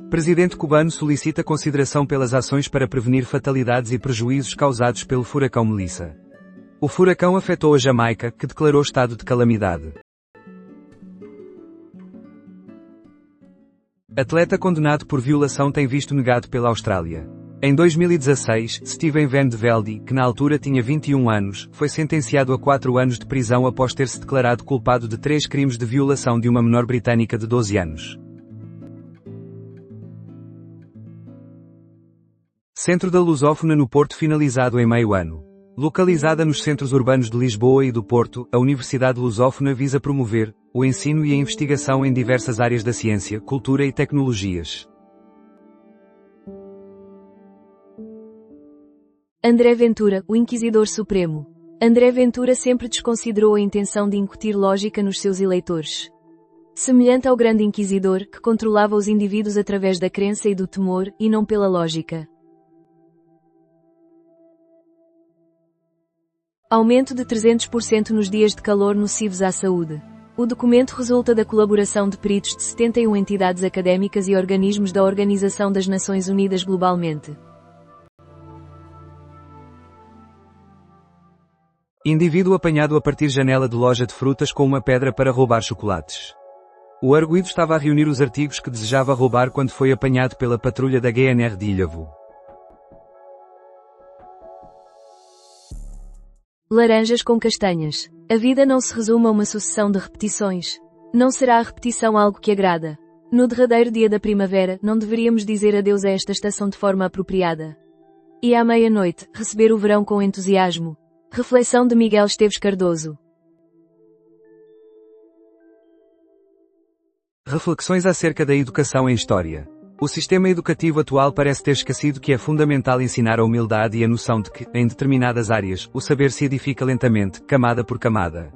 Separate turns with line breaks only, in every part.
Presidente cubano solicita consideração pelas ações para prevenir fatalidades e prejuízos causados pelo furacão Melissa. O furacão afetou a Jamaica, que declarou estado de calamidade. Atleta condenado por violação tem visto negado pela Austrália. Em 2016, Steven Van de Velde, que na altura tinha 21 anos, foi sentenciado a 4 anos de prisão após ter-se declarado culpado de 3 crimes de violação de uma menor britânica de 12 anos. Centro da Lusófona no Porto finalizado em meio ano. Localizada nos centros urbanos de Lisboa e do Porto, a Universidade Lusófona visa promover o ensino e a investigação em diversas áreas da ciência, cultura e tecnologias.
André Ventura, o Inquisidor Supremo. André Ventura sempre desconsiderou a intenção de incutir lógica nos seus eleitores. Semelhante ao grande Inquisidor, que controlava os indivíduos através da crença e do temor, e não pela lógica. Aumento de 300% nos dias de calor nocivos à saúde. O documento resulta da colaboração de peritos de 71 entidades académicas e organismos da Organização das Nações Unidas globalmente.
Indivíduo apanhado a partir janela de loja de frutas com uma pedra para roubar chocolates. O arguido estava a reunir os artigos que desejava roubar quando foi apanhado pela patrulha da GNR de Ilhavo.
Laranjas com castanhas. A vida não se resume a uma sucessão de repetições. Não será a repetição algo que agrada. No derradeiro dia da primavera, não deveríamos dizer adeus a esta estação de forma apropriada. E à meia-noite, receber o verão com entusiasmo. Reflexão de Miguel Esteves Cardoso.
Reflexões acerca da educação em História. O sistema educativo atual parece ter esquecido que é fundamental ensinar a humildade e a noção de que, em determinadas áreas, o saber se edifica lentamente, camada por camada.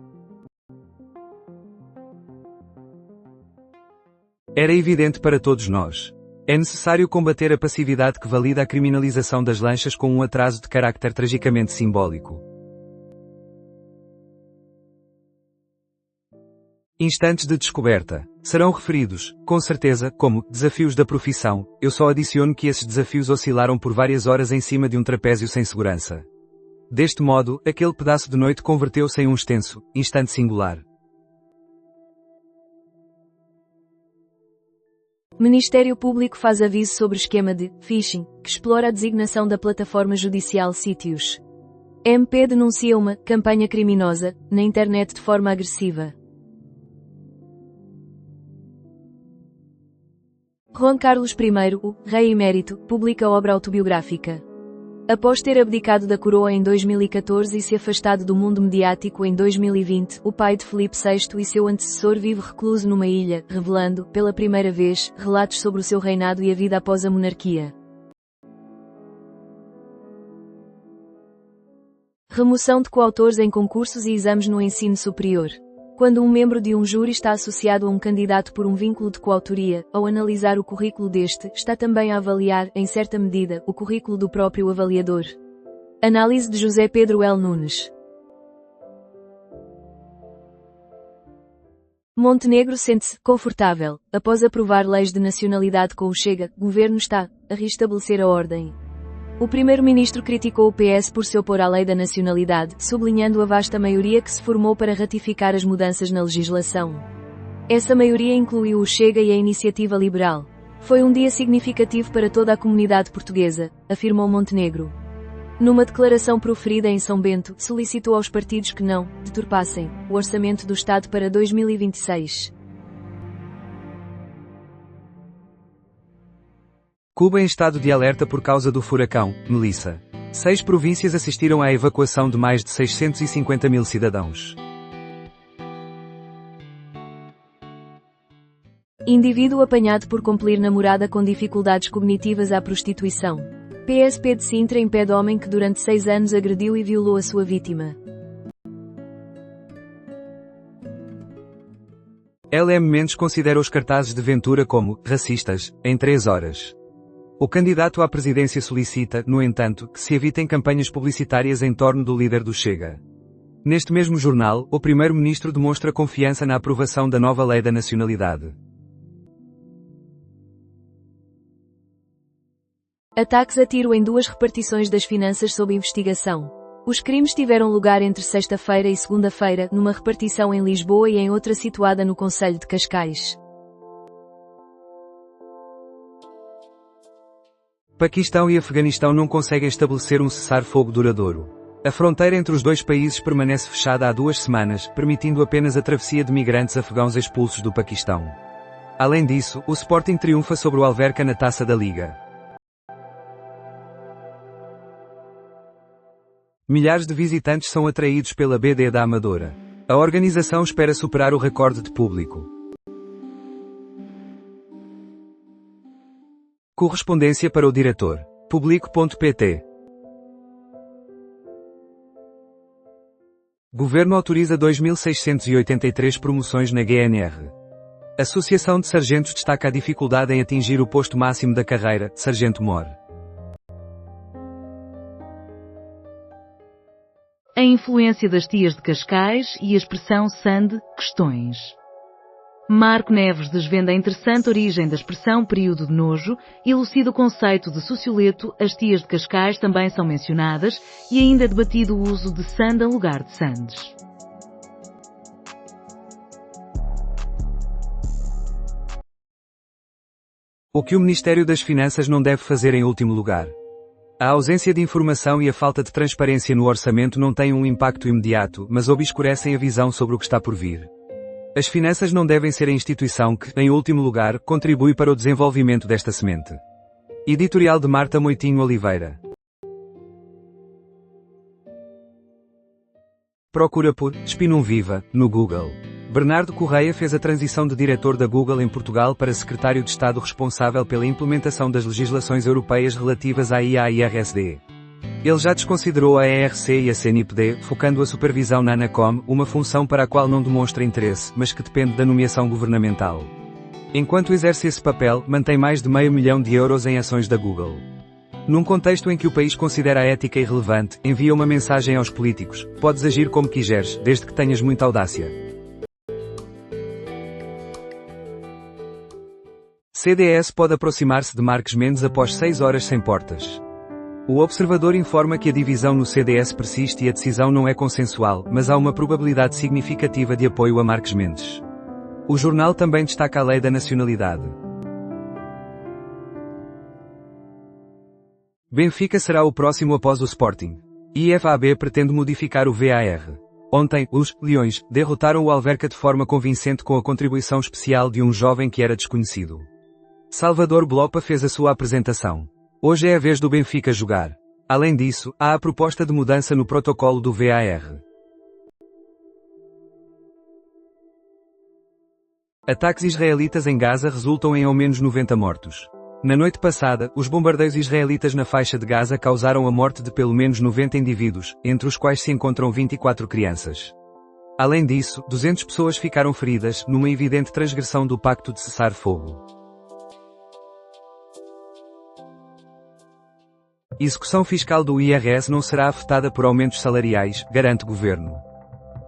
Era evidente para todos nós. É necessário combater a passividade que valida a criminalização das lanchas com um atraso de carácter tragicamente simbólico. Instantes de descoberta. Serão referidos, com certeza, como desafios da profissão. Eu só adiciono que esses desafios oscilaram por várias horas em cima de um trapézio sem segurança. Deste modo, aquele pedaço de noite converteu-se em um extenso instante singular.
Ministério Público faz aviso sobre esquema de phishing, que explora a designação da plataforma judicial Sítios. MP denuncia uma campanha criminosa na internet de forma agressiva. Juan Carlos I, o rei emérito, publica obra autobiográfica. Após ter abdicado da coroa em 2014 e se afastado do mundo mediático em 2020, o pai de Filipe VI e seu antecessor vive recluso numa ilha, revelando, pela primeira vez, relatos sobre o seu reinado e a vida após a monarquia. Remoção de coautores em concursos e exames no ensino superior. Quando um membro de um júri está associado a um candidato por um vínculo de coautoria, ao analisar o currículo deste, está também a avaliar, em certa medida, o currículo do próprio avaliador. Análise de José Pedro L. Nunes. Montenegro sente-se confortável. Após aprovar leis de nacionalidade com o Chega, o governo está a restabelecer a ordem. O primeiro-ministro criticou o PS por se opor à lei da nacionalidade, sublinhando a vasta maioria que se formou para ratificar as mudanças na legislação. Essa maioria incluiu o Chega e a Iniciativa Liberal. Foi um dia significativo para toda a comunidade portuguesa, afirmou Montenegro. Numa declaração proferida em São Bento, solicitou aos partidos que não deturpassem o orçamento do Estado para 2026.
Cuba em estado de alerta por causa do furacão Melissa. 6 províncias assistiram à evacuação de mais de 650 mil cidadãos.
Indivíduo apanhado por complir namorada com dificuldades cognitivas à prostituição. PSP de Sintra impede homem que durante 6 anos agrediu e violou a sua vítima.
LM Mendes considera os cartazes de Ventura como racistas, em 3 horas. O candidato à presidência solicita, no entanto, que se evitem campanhas publicitárias em torno do líder do Chega. Neste mesmo jornal, o primeiro-ministro demonstra confiança na aprovação da nova lei da nacionalidade.
Ataques a tiro em duas repartições das finanças sob investigação. Os crimes tiveram lugar entre sexta-feira e segunda-feira, numa repartição em Lisboa e em outra situada no concelho de Cascais.
Paquistão e Afeganistão não conseguem estabelecer um cessar-fogo duradouro. A fronteira entre os dois países permanece fechada há 2 semanas, permitindo apenas a travessia de migrantes afegãos expulsos do Paquistão. Além disso, o Sporting triunfa sobre o Alverca na Taça da Liga. Milhares de visitantes são atraídos pela BD da Amadora. A organização espera superar o recorde de público. Correspondência para o diretor. Publico.pt. Governo autoriza 2.683 promoções na GNR. Associação de Sargentos destaca a dificuldade em atingir o posto máximo da carreira, Sargento-Mor.
A influência das tias de Cascais e a expressão Sande, questões. Marco Neves desvenda a interessante origem da expressão período de nojo, elucida o conceito de socioleto, as tias de Cascais também são mencionadas, e ainda é debatido o uso de Sande em lugar de Sandes.
O que o Ministério das Finanças não deve fazer em último lugar? A ausência de informação e a falta de transparência no orçamento não têm um impacto imediato, mas obscurecem a visão sobre o que está por vir. As finanças não devem ser a instituição que, em último lugar, contribui para o desenvolvimento desta semente. Editorial de Marta Moitinho Oliveira. Procura por Spinum Viva no Google. Bernardo Correia fez a transição de diretor da Google em Portugal para secretário de Estado responsável pela implementação das legislações europeias relativas à IA e RSD. Ele já desconsiderou a ERC e a CNIPD, focando a supervisão na Anacom, uma função para a qual não demonstra interesse, mas que depende da nomeação governamental. Enquanto exerce esse papel, mantém mais de €500 milhão em ações da Google. Num contexto em que o país considera a ética irrelevante, envia uma mensagem aos políticos: podes agir como quiseres, desde que tenhas muita audácia. CDS pode aproximar-se de Marques Mendes após 6 horas sem portas. O observador informa que a divisão no CDS persiste e a decisão não é consensual, mas há uma probabilidade significativa de apoio a Marques Mendes. O jornal também destaca a lei da nacionalidade. Benfica será o próximo após o Sporting. IFAB pretende modificar o VAR. Ontem, os Leões derrotaram o Alverca de forma convincente com a contribuição especial de um jovem que era desconhecido. Salvador Blopa fez a sua apresentação. Hoje é a vez do Benfica jogar. Além disso, há a proposta de mudança no protocolo do VAR. Ataques israelitas em Gaza resultam em ao menos 90 mortos. Na noite passada, os bombardeios israelitas na faixa de Gaza causaram a morte de pelo menos 90 indivíduos, entre os quais se encontram 24 crianças. Além disso, 200 pessoas ficaram feridas, numa evidente transgressão do pacto de cessar-fogo. Execução fiscal do IRS não será afetada por aumentos salariais, garante governo.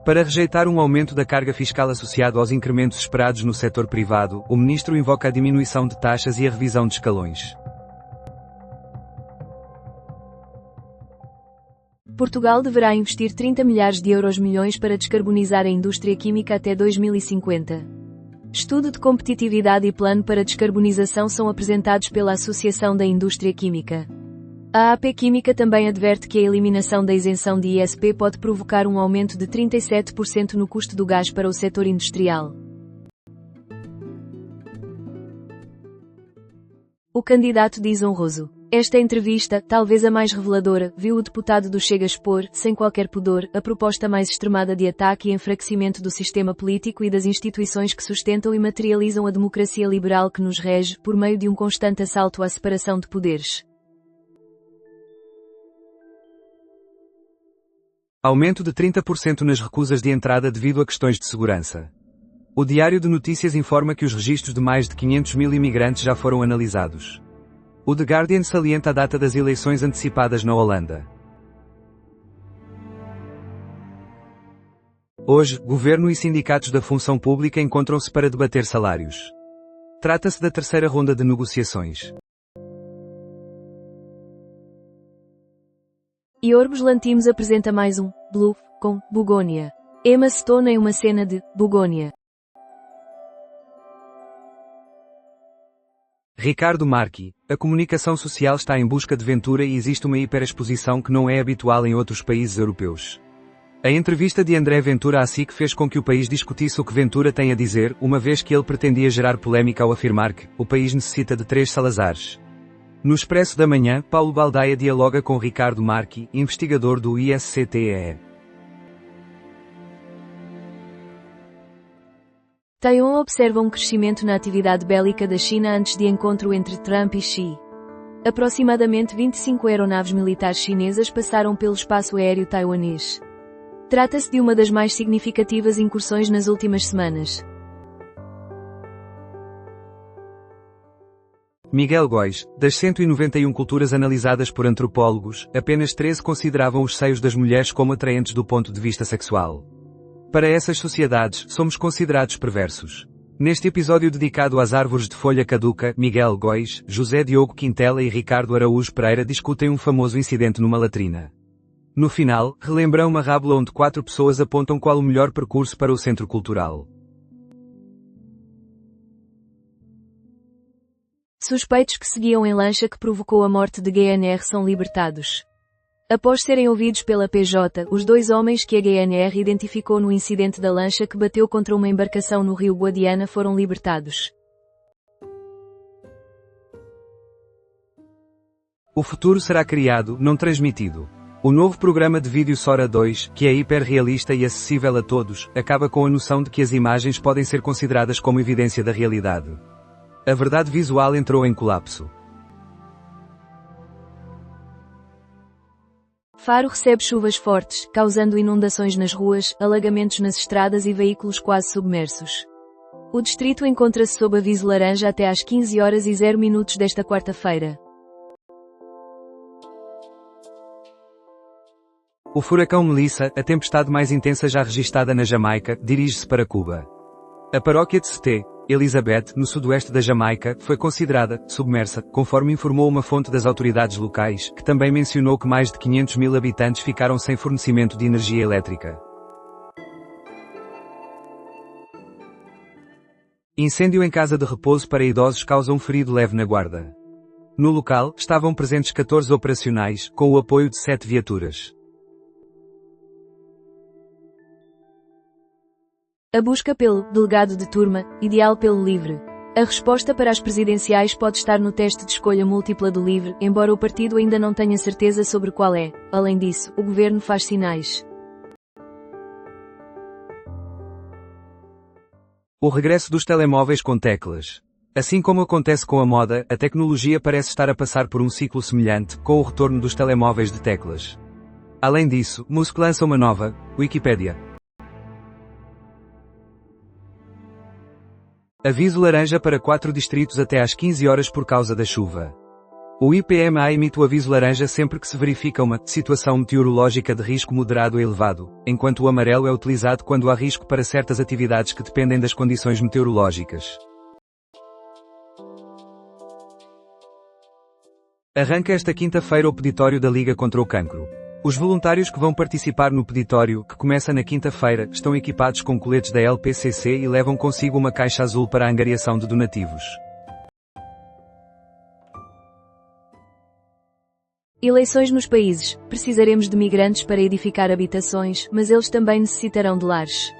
Para rejeitar um aumento da carga fiscal associado aos incrementos esperados no setor privado, o ministro invoca a diminuição de taxas e a revisão de escalões.
Portugal deverá investir 30 milhares de milhões para descarbonizar a indústria química até 2050. Estudo de competitividade e plano para descarbonização são apresentados pela Associação da Indústria Química. A AP Química também adverte que a eliminação da isenção de ISP pode provocar um aumento de 37% no custo do gás para o setor industrial. O candidato diz honroso. Esta entrevista, talvez a mais reveladora, viu o deputado do Chega expor, sem qualquer pudor, a proposta mais extremada de ataque e enfraquecimento do sistema político e das instituições que sustentam e materializam a democracia liberal que nos rege, por meio de um constante assalto à separação de poderes.
Aumento de 30% nas recusas de entrada devido a questões de segurança. O Diário de Notícias informa que os registros de mais de 500 mil imigrantes já foram analisados. O The Guardian salienta a data das eleições antecipadas na Holanda. Hoje, governo e sindicatos da função pública encontram-se para debater salários. Trata-se da terceira ronda de negociações.
Yorgos Lanthimos apresenta mais um bluff com Bugónia. Emma Stone em uma cena de Bugónia.
Ricardo Marchi. A comunicação social está em busca de Ventura e existe uma hiperexposição que não é habitual em outros países europeus. A entrevista de André Ventura à SIC fez com que o país discutisse o que Ventura tem a dizer, uma vez que ele pretendia gerar polémica ao afirmar que o país necessita de 3 Salazares. No Expresso da Manhã, Paulo Baldaia dialoga com Ricardo Marchi, investigador do ISCTE.
Taiwan observa um crescimento na atividade bélica da China antes de encontro entre Trump e Xi. Aproximadamente 25 aeronaves militares chinesas passaram pelo espaço aéreo taiwanês. Trata-se de uma das mais significativas incursões nas últimas semanas.
Miguel Góis. Das 191 culturas analisadas por antropólogos, apenas 13 consideravam os seios das mulheres como atraentes do ponto de vista sexual. Para essas sociedades, somos considerados perversos. Neste episódio dedicado às árvores de folha caduca, Miguel Góis, José Diogo Quintela e Ricardo Araújo Pereira discutem um famoso incidente numa latrina. No final, relembram uma rábula onde 4 pessoas apontam qual o melhor percurso para o centro cultural.
Suspeitos que seguiam em lancha que provocou a morte de GNR são libertados. Após serem ouvidos pela PJ, os 2 homens que a GNR identificou no incidente da lancha que bateu contra uma embarcação no rio Guadiana foram libertados.
O futuro será criado, não transmitido. O novo programa de vídeo Sora 2, que é hiperrealista e acessível a todos, acaba com a noção de que as imagens podem ser consideradas como evidência da realidade. A verdade visual entrou em colapso.
Faro recebe chuvas fortes, causando inundações nas ruas, alagamentos nas estradas e veículos quase submersos. O distrito encontra-se sob aviso laranja até às 15h00 desta quarta-feira.
O furacão Melissa, a tempestade mais intensa já registada na Jamaica, dirige-se para Cuba. A paróquia de St. Elizabeth, no sudoeste da Jamaica, foi considerada submersa, conforme informou uma fonte das autoridades locais, que também mencionou que mais de 500 mil habitantes ficaram sem fornecimento de energia elétrica. Incêndio em casa de repouso para idosos causa um ferido leve na Guarda. No local, estavam presentes 14 operacionais, com o apoio de 7 viaturas.
A busca pelo delegado de turma, ideal pelo LIVRE. A resposta para as presidenciais pode estar no teste de escolha múltipla do LIVRE, embora o partido ainda não tenha certeza sobre qual é. Além disso, o governo faz sinais.
O regresso dos telemóveis com teclas. Assim como acontece com a moda, a tecnologia parece estar a passar por um ciclo semelhante, com o retorno dos telemóveis de teclas. Além disso, Musk lança uma nova Wikipédia. Aviso laranja para 4 distritos até às 15h por causa da chuva. O IPMA emite o aviso laranja sempre que se verifica uma situação meteorológica de risco moderado a elevado, enquanto o amarelo é utilizado quando há risco para certas atividades que dependem das condições meteorológicas. Arranca esta quinta-feira o peditório da Liga contra o Cancro. Os voluntários que vão participar no peditório, que começa na quinta-feira, estão equipados com coletes da LPCC e levam consigo uma caixa azul para a angariação de donativos.
Eleições nos países. Precisaremos de migrantes para edificar habitações, mas eles também necessitarão de lares.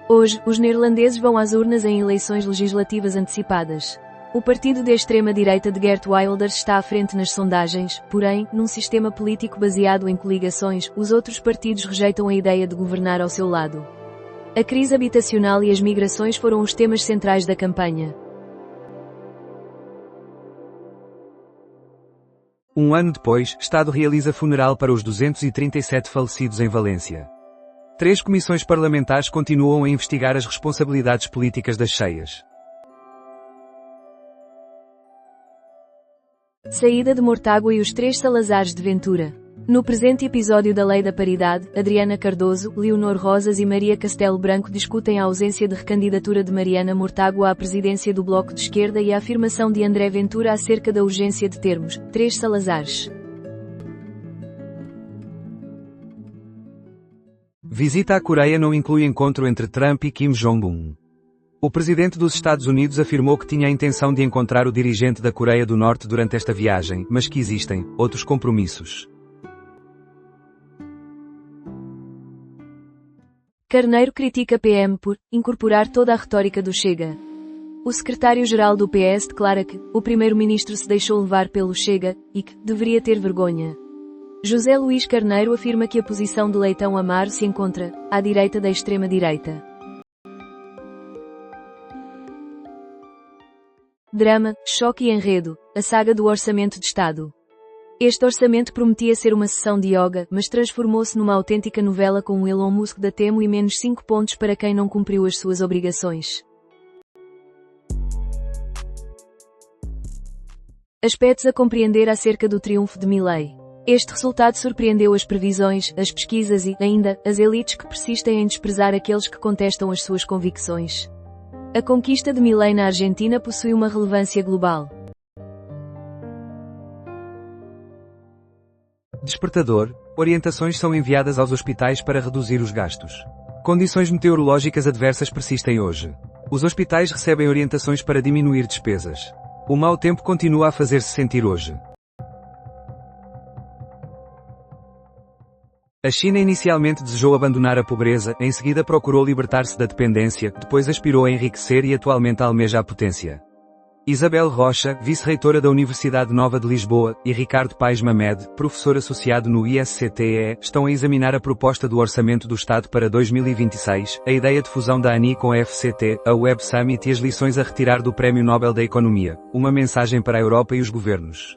Hoje, os neerlandeses vão às urnas em eleições legislativas antecipadas. O partido de extrema-direita de Geert Wilders está à frente nas sondagens, porém, num sistema político baseado em coligações, os outros partidos rejeitam a ideia de governar ao seu lado. A crise habitacional e as migrações foram os temas centrais da campanha.
Um ano depois, Estado realiza funeral para os 237 falecidos em Valência. 3 comissões parlamentares continuam a investigar as responsabilidades políticas das cheias.
Saída de Mortágua e os 3 Salazares de Ventura. No presente episódio da Lei da Paridade, Adriana Cardoso, Leonor Rosas e Maria Castelo Branco discutem a ausência de recandidatura de Mariana Mortágua à presidência do Bloco de Esquerda e a afirmação de André Ventura acerca da urgência de termos 3 Salazares.
Visita à Coreia não inclui encontro entre Trump e Kim Jong-un. O presidente dos Estados Unidos afirmou que tinha a intenção de encontrar o dirigente da Coreia do Norte durante esta viagem, mas que existem outros compromissos.
Carneiro critica PM por incorporar toda a retórica do Chega. O secretário-geral do PS declara que o primeiro-ministro se deixou levar pelo Chega e que deveria ter vergonha. José Luís Carneiro afirma que a posição de Leitão Amaro se encontra à direita da extrema-direita. Drama, choque e enredo, a saga do Orçamento de Estado. Este orçamento prometia ser uma sessão de yoga, mas transformou-se numa autêntica novela com o Elon Musk da Temo e menos 5 pontos para quem não cumpriu as suas obrigações. Aspectos a compreender acerca do triunfo de Milei. Este resultado surpreendeu as previsões, as pesquisas e, ainda, as elites que persistem em desprezar aqueles que contestam as suas convicções. A conquista de Milei na Argentina possui uma relevância global.
Despertador, orientações são enviadas aos hospitais para reduzir os gastos. Condições meteorológicas adversas persistem hoje. Os hospitais recebem orientações para diminuir despesas. O mau tempo continua a fazer-se sentir hoje. A China inicialmente desejou abandonar a pobreza, em seguida procurou libertar-se da dependência, depois aspirou a enriquecer e atualmente almeja a potência. Isabel Rocha, vice-reitora da Universidade Nova de Lisboa, e Ricardo Paes Mamed, professor associado no ISCTE, estão a examinar a proposta do Orçamento do Estado para 2026, a ideia de fusão da ANI com a FCT, a Web Summit e as lições a retirar do Prémio Nobel da Economia, uma mensagem para a Europa e os governos.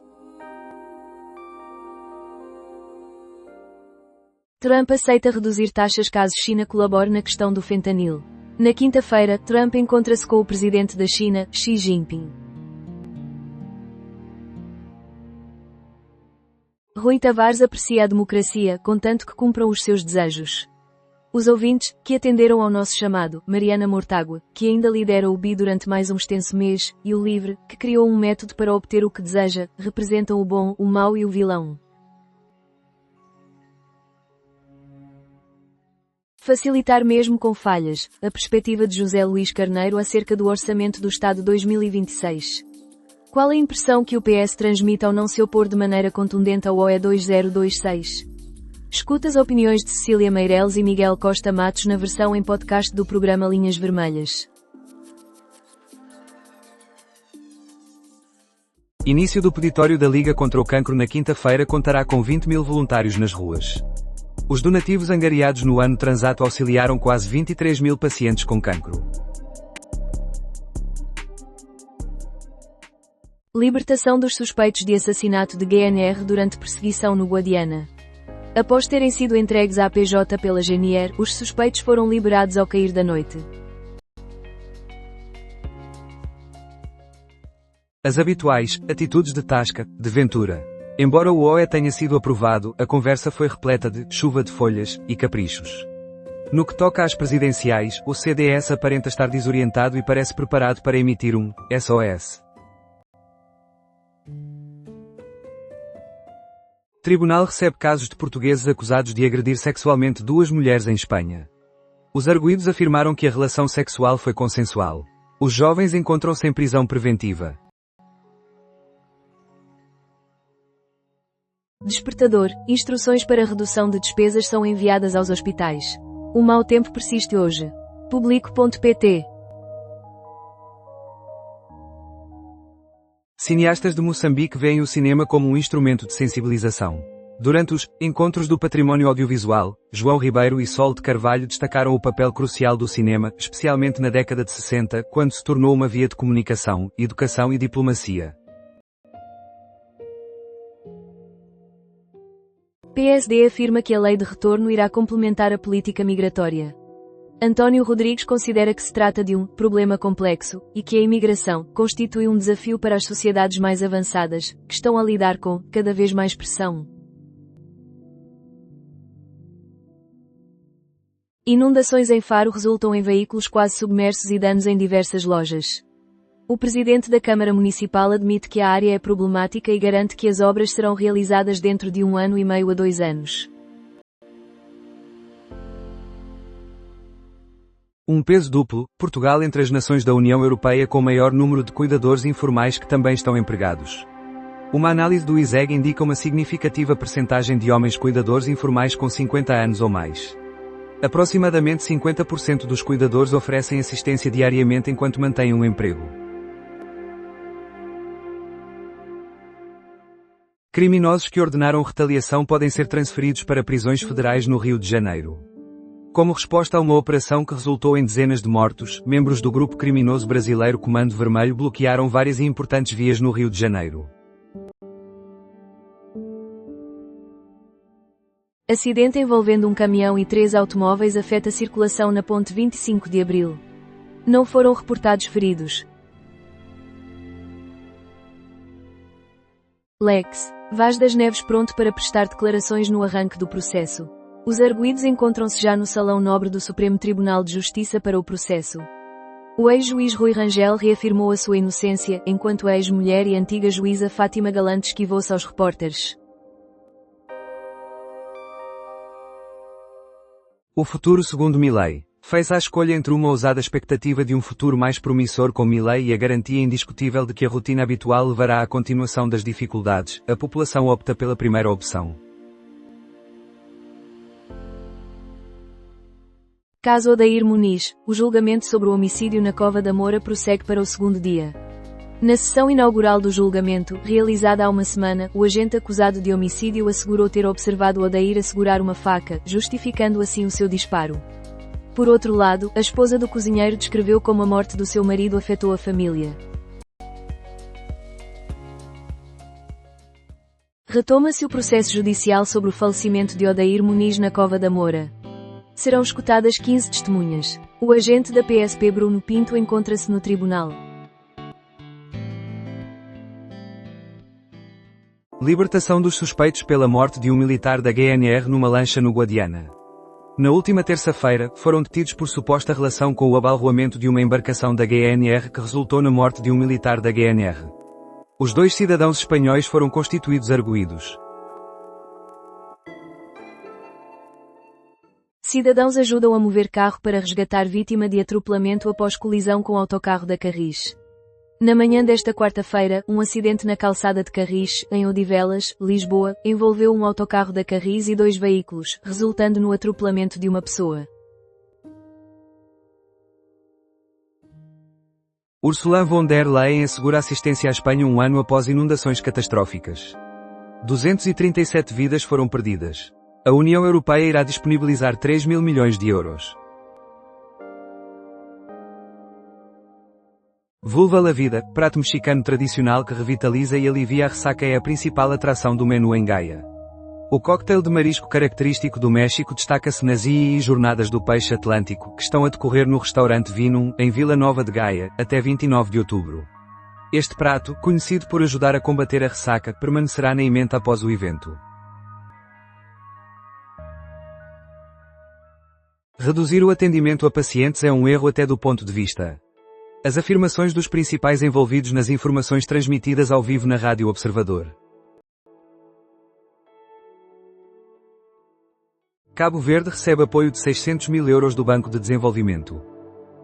Trump aceita reduzir taxas caso China colabore na questão do fentanil. Na quinta-feira, Trump encontra-se com o presidente da China, Xi Jinping. Rui Tavares aprecia a democracia, contanto que cumpram os seus desejos. Os ouvintes, que atenderam ao nosso chamado, Mariana Mortágua, que ainda lidera o BI durante mais um extenso mês, e o LIVRE, que criou um método para obter o que deseja, representam o bom, o mau e o vilão. Facilitar mesmo com falhas, a perspectiva de José Luís Carneiro acerca do Orçamento do Estado 2026. Qual a impressão que o PS transmite ao não se opor de maneira contundente ao OE 2026? Escuta as opiniões de Cecília Meireles e Miguel Costa Matos na versão em podcast do programa Linhas Vermelhas.
Início do peditório da Liga contra o Cancro na quinta-feira contará com 20 mil voluntários nas ruas. Os donativos angariados no ano transato auxiliaram quase 23 mil pacientes com cancro.
Libertação dos suspeitos de assassinato de GNR durante perseguição no Guadiana. Após terem sido entregues à PJ pela GNR, os suspeitos foram liberados ao cair da noite.
As habituais atitudes de Tasca, de Ventura. Embora o OE tenha sido aprovado, a conversa foi repleta de chuva de folhas e caprichos. No que toca às presidenciais, o CDS aparenta estar desorientado e parece preparado para emitir um SOS. Tribunal recebe casos de portugueses acusados de agredir sexualmente 2 mulheres em Espanha. Os arguidos afirmaram que a relação sexual foi consensual. Os jovens encontram-se em prisão preventiva.
Despertador, instruções para redução de despesas são enviadas aos hospitais. O mau tempo persiste hoje. Publico.pt.
Cineastas de Moçambique veem o cinema como um instrumento de sensibilização. Durante os Encontros do Património Audiovisual, João Ribeiro e Sol de Carvalho destacaram o papel crucial do cinema, especialmente na década de 60, quando se tornou uma via de comunicação, educação e diplomacia.
PSD afirma que a lei de retorno irá complementar a política migratória. António Rodrigues considera que se trata de um problema complexo, e que a imigração constitui um desafio para as sociedades mais avançadas, que estão a lidar com cada vez mais pressão. Inundações em Faro resultam em veículos quase submersos e danos em diversas lojas. O presidente da Câmara Municipal admite que a área é problemática e garante que as obras serão realizadas dentro de 1 ano e meio a 2 anos.
Um peso duplo, Portugal entre as nações da União Europeia com maior número de cuidadores informais que também estão empregados. Uma análise do ISEG indica uma significativa percentagem de homens cuidadores informais com 50 anos ou mais. Aproximadamente 50% dos cuidadores oferecem assistência diariamente enquanto mantêm um emprego. Criminosos que ordenaram retaliação podem ser transferidos para prisões federais no Rio de Janeiro. Como resposta a uma operação que resultou em dezenas de mortos, membros do grupo criminoso brasileiro Comando Vermelho bloquearam várias e importantes vias no Rio de Janeiro.
Acidente envolvendo um caminhão e 3 automóveis afeta a circulação na ponte 25 de Abril. Não foram reportados feridos. Lex. Vaz das Neves pronto para prestar declarações no arranque do processo. Os arguidos encontram-se já no Salão Nobre do Supremo Tribunal de Justiça para o processo. O ex-juiz Rui Rangel reafirmou a sua inocência, enquanto a ex-mulher e antiga juíza Fátima Galante esquivou-se aos repórteres.
O futuro segundo Milei. Fez a escolha entre uma ousada expectativa de um futuro mais promissor com Milei e a garantia indiscutível de que a rotina habitual levará à continuação das dificuldades. A população opta pela primeira opção.
Caso Odair Muniz, o julgamento sobre o homicídio na Cova da Moura prossegue para o segundo dia. Na sessão inaugural do julgamento, realizada há uma semana, o agente acusado de homicídio assegurou ter observado Odair a segurar uma faca, justificando assim o seu disparo. Por outro lado, a esposa do cozinheiro descreveu como a morte do seu marido afetou a família. Retoma-se o processo judicial sobre o falecimento de Odair Muniz na Cova da Moura. Serão escutadas 15 testemunhas. O agente da PSP Bruno Pinto encontra-se no tribunal.
Libertação dos suspeitos pela morte de um militar da GNR numa lancha no Guadiana. Na última terça-feira, foram detidos por suposta relação com o abalroamento de uma embarcação da GNR que resultou na morte de um militar da GNR. Os 2 cidadãos espanhóis foram constituídos arguidos.
Cidadãos ajudam a mover carro para resgatar vítima de atropelamento após colisão com autocarro da Carris. Na manhã desta quarta-feira, um acidente na calçada de Carris, em Odivelas, Lisboa, envolveu um autocarro da Carris e 2 veículos, resultando no atropelamento de uma pessoa.
Ursula von der Leyen assegura assistência à Espanha um ano após inundações catastróficas. 237 vidas foram perdidas. A União Europeia irá disponibilizar 3.000 milhões de euros. Vulva la Vida, prato mexicano tradicional que revitaliza e alivia a ressaca, é a principal atração do menu em Gaia. O cocktail de marisco característico do México destaca-se nas II Jornadas do Peixe Atlântico, que estão a decorrer no restaurante Vinum, em Vila Nova de Gaia, até 29 de outubro. Este prato, conhecido por ajudar a combater a ressaca, permanecerá na emenda após o evento. Reduzir o atendimento a pacientes é um erro até do ponto de vista. As afirmações dos principais envolvidos nas informações transmitidas ao vivo na Rádio Observador. Cabo Verde recebe apoio de 600 mil euros do Banco de Desenvolvimento.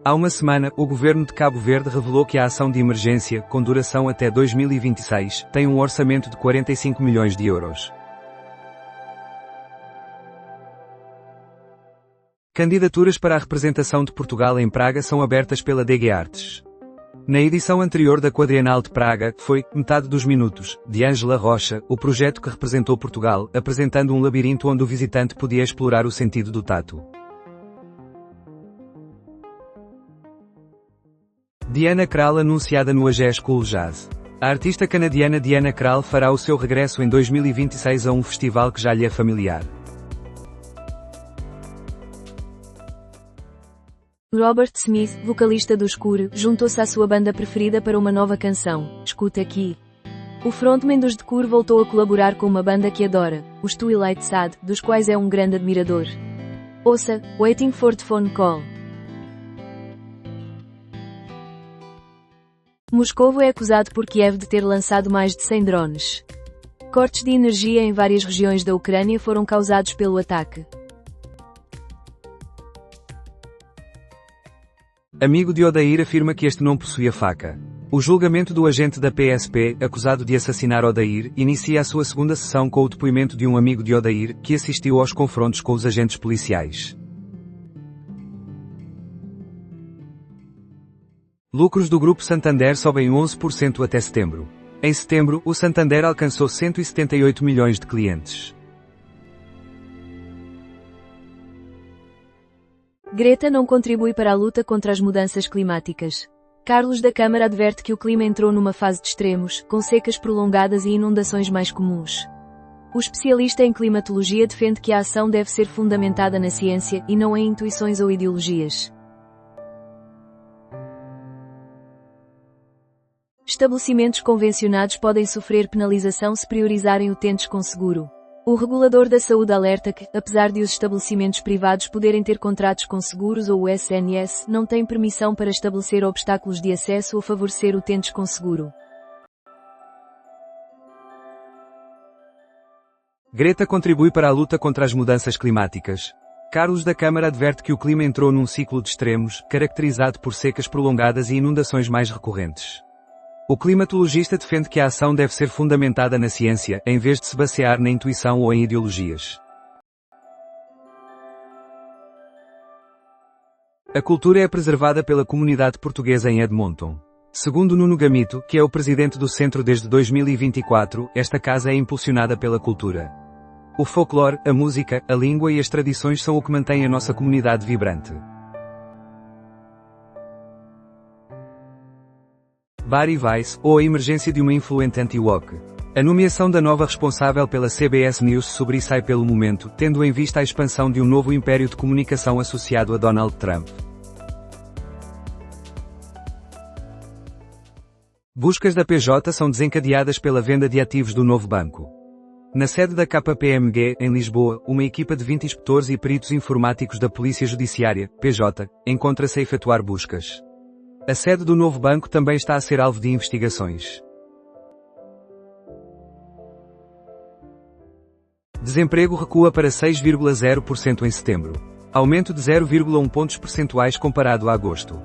Há uma semana, o governo de Cabo Verde revelou que a ação de emergência, com duração até 2026, tem um orçamento de 45 milhões de euros. Candidaturas para a representação de Portugal em Praga são abertas pela DG Artes. Na edição anterior da Quadrienal de Praga, foi Metade dos Minutos, de Ângela Rocha, o projeto que representou Portugal, apresentando um labirinto onde o visitante podia explorar o sentido do tato. Diana Krall anunciada no AG School Jazz. A artista canadiana Diana Krall fará o seu regresso em 2026 a um festival que já lhe é familiar.
Robert Smith, vocalista dos Cure, juntou-se à sua banda preferida para uma nova canção. Escuta aqui. O frontman dos The Cure voltou a colaborar com uma banda que adora, os Twilight Sad, dos quais é um grande admirador. Ouça, Waiting for the Phone Call. Moscovo é acusado por Kiev de ter lançado mais de 100 drones. Cortes de energia em várias regiões da Ucrânia foram causados pelo ataque.
Amigo de Odair afirma que este não possuía faca. O julgamento do agente da PSP, acusado de assassinar Odair, inicia a sua segunda sessão com o depoimento de um amigo de Odair, que assistiu aos confrontos com os agentes policiais. Lucros do Grupo Santander sobem 11% até setembro. Em setembro, o Santander alcançou 178 milhões de clientes.
Greta não contribui para a luta contra as mudanças climáticas. Carlos da Câmara adverte que o clima entrou numa fase de extremos, com secas prolongadas e inundações mais comuns. O especialista em climatologia defende que a ação deve ser fundamentada na ciência, e não em intuições ou ideologias. Estabelecimentos convencionados podem sofrer penalização se priorizarem utentes com seguro. O regulador da saúde alerta que, apesar de os estabelecimentos privados poderem ter contratos com seguros ou o SNS, não têm permissão para estabelecer obstáculos de acesso ou favorecer utentes com seguro.
Greta contribui para a luta contra as mudanças climáticas. Carlos da Câmara adverte que o clima entrou num ciclo de extremos, caracterizado por secas prolongadas e inundações mais recorrentes. O climatologista defende que a ação deve ser fundamentada na ciência, em vez de se basear na intuição ou em ideologias. A cultura é preservada pela comunidade portuguesa em Edmonton. Segundo Nuno Gamito, que é o presidente do centro desde 2024, esta casa é impulsionada pela cultura. O folclore, a música, a língua e as tradições são o que mantém a nossa comunidade vibrante. Bari Weiss, ou a emergência de uma influente anti-woke. A nomeação da nova responsável pela CBS News sobressai pelo momento, tendo em vista a expansão de um novo império de comunicação associado a Donald Trump. Buscas da PJ são desencadeadas pela venda de ativos do novo banco. Na sede da KPMG, em Lisboa, uma equipa de 20 inspetores e peritos informáticos da Polícia Judiciária, PJ, encontra-se a efetuar buscas. A sede do novo banco também está a ser alvo de investigações. Desemprego recua para 6,0% em setembro. Aumento de 0,1 pontos percentuais comparado a agosto.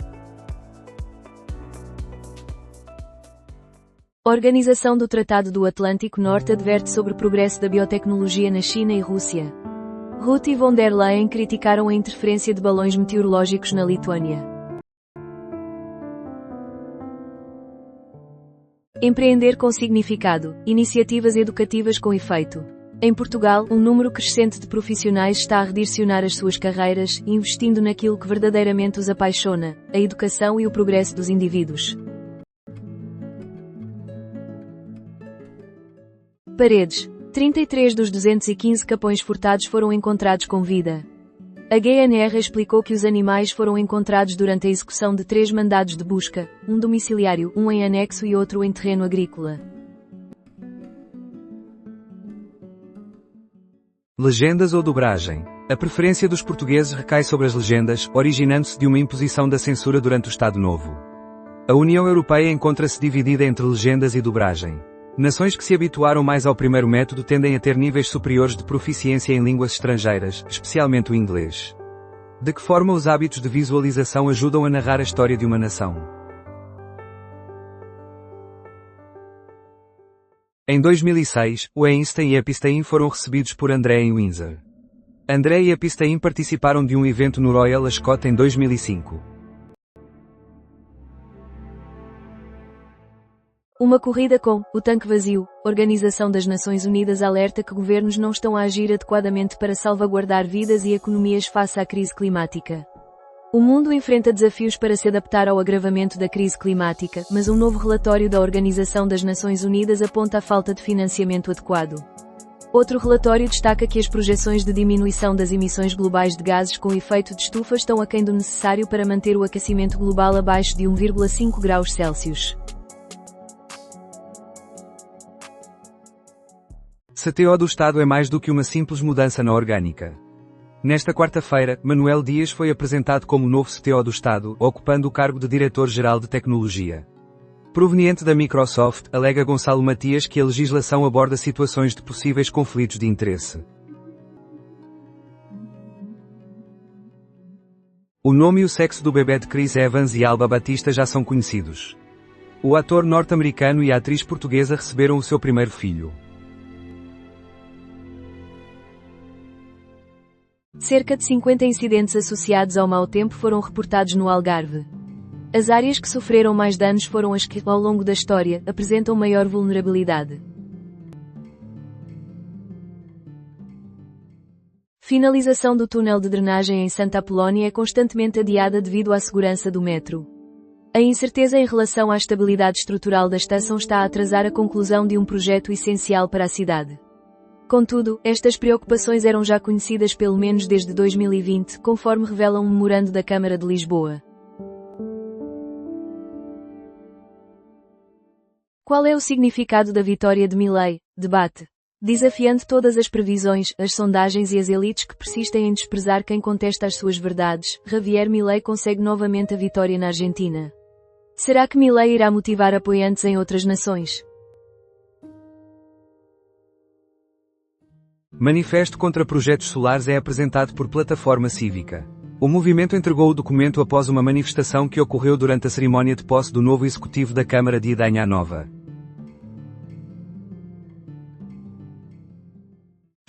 A Organização do Tratado do Atlântico Norte adverte sobre o progresso da biotecnologia na China e Rússia. Rutte e von der Leyen criticaram a interferência de balões meteorológicos na Lituânia. Empreender com significado, iniciativas educativas com efeito. Em Portugal, um número crescente de profissionais está a redirecionar as suas carreiras, investindo naquilo que verdadeiramente os apaixona, a educação e o progresso dos indivíduos. Paredes. 33 dos 215 capões furtados foram encontrados com vida. A GNR explicou que os animais foram encontrados durante a execução de 3 mandados de busca, um domiciliário, um em anexo e outro em terreno agrícola.
Legendas ou dobragem? A preferência dos portugueses recai sobre as legendas, originando-se de uma imposição da censura durante o Estado Novo. A União Europeia encontra-se dividida entre legendas e dobragem. Nações que se habituaram mais ao primeiro método tendem a ter níveis superiores de proficiência em línguas estrangeiras, especialmente o inglês. De que forma os hábitos de visualização ajudam a narrar a história de uma nação? Em 2006, o Einstein e Epstein foram recebidos por André em Windsor. André e Epstein participaram de um evento no Royal Ascot em 2005.
Uma corrida com o tanque vazio. Organização das Nações Unidas alerta que governos não estão a agir adequadamente para salvaguardar vidas e economias face à crise climática. O mundo enfrenta desafios para se adaptar ao agravamento da crise climática, mas um novo relatório da Organização das Nações Unidas aponta a falta de financiamento adequado. Outro relatório destaca que as projeções de diminuição das emissões globais de gases com efeito de estufa estão aquém do necessário para manter o aquecimento global abaixo de 1,5 graus Celsius.
CTO do Estado é mais do que uma simples mudança na orgânica. Nesta quarta-feira, Manuel Dias foi apresentado como novo CTO do Estado, ocupando o cargo de Diretor-Geral de Tecnologia. Proveniente da Microsoft, alega Gonçalo Matias que a legislação aborda situações de possíveis conflitos de interesse. O nome e o sexo do bebê de Chris Evans e Alba Batista já são conhecidos. O ator norte-americano e a atriz portuguesa receberam o seu primeiro filho.
Cerca de 50 incidentes associados ao mau tempo foram reportados no Algarve. As áreas que sofreram mais danos foram as que, ao longo da história, apresentam maior vulnerabilidade. Finalização do túnel de drenagem em Santa Apolónia é constantemente adiada devido à segurança do metro. A incerteza em relação à estabilidade estrutural da estação está a atrasar a conclusão de um projeto essencial para a cidade. Contudo, estas preocupações eram já conhecidas pelo menos desde 2020, conforme revela um memorando da Câmara de Lisboa. Qual é o significado da vitória de Milei? Debate. Desafiando todas as previsões, as sondagens e as elites que persistem em desprezar quem contesta as suas verdades, Javier Milei consegue novamente a vitória na Argentina. Será que Milei irá motivar apoiantes em outras nações?
Manifesto contra projetos solares é apresentado por Plataforma Cívica. O movimento entregou o documento após uma manifestação que ocorreu durante a cerimónia de posse do novo executivo da Câmara de Idanha Nova.